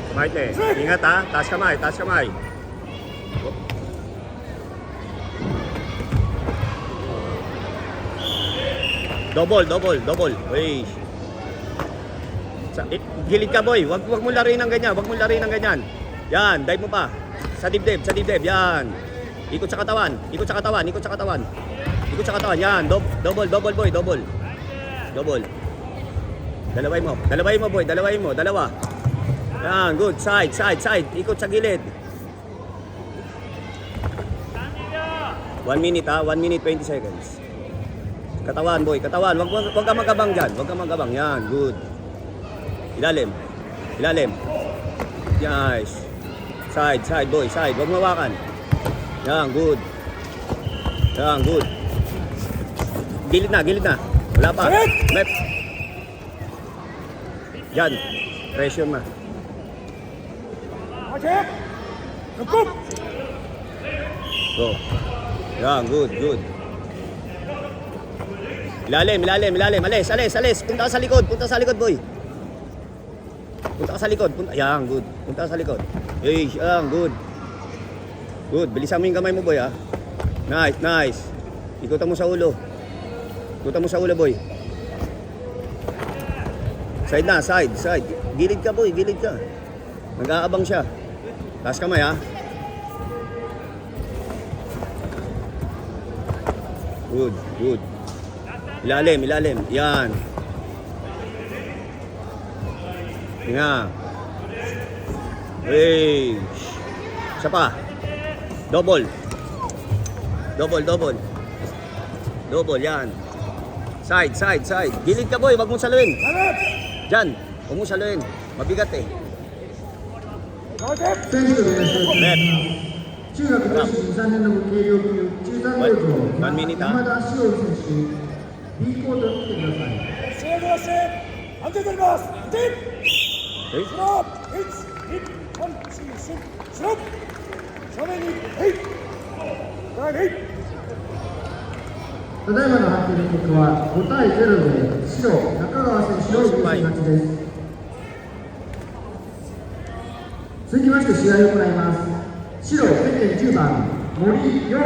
Maite, ingat ha. Taas kamay, taas kamay. Double. Uy. Gilid ka boy. Wag mo laruin ng ganyan. Wag mo laruin ng ganyan. Yan, dive mo pa. Sa dibdib. Yan. Ikot sa katawan. Yan, double boy, double. Dalawain mo boy, dalawa. Yan, good. Side. Ikot sa gilid. 1 minute ha, 1 minute 20 seconds. Katawan boy, katawan. Wag ka magabang dyan. Yan, good. Ilalim. Yes. Side boy, side. Wag mawakan. Yan, good. Gilid na. Wala pa. Left. Yan. Pressure na. Go. Yan, good. Ilalim. Alis. Punta ka sa likod, boy. Yan, good. Punta ka sa likod. Yan, good. Bilisan mo yung kamay mo, boy, ha. Nice. Ikutan mo sa ulo, boy. Side. Gilid ka, boy. Nag-aabang siya. Taas kamay, ha. Good. Ilalim. Yan. Nga. Isa pa. Double, yan. Side. Gilid ka, boy. Wag mong saluin. Diyan. Huwag mong saluin. Mabigat eh. Left. 中学女子3年の軽量級中山道場1 minute 山田志織選手 B コートに来てください。安全取ります。安全。えスロー。1、2、3、4、5、スロー。正面に。はい。はい。ただいまの判定の結果は5対0で白中川選手の優勢勝ちです。続きまして試合を行います。白ゼッケン10番森陽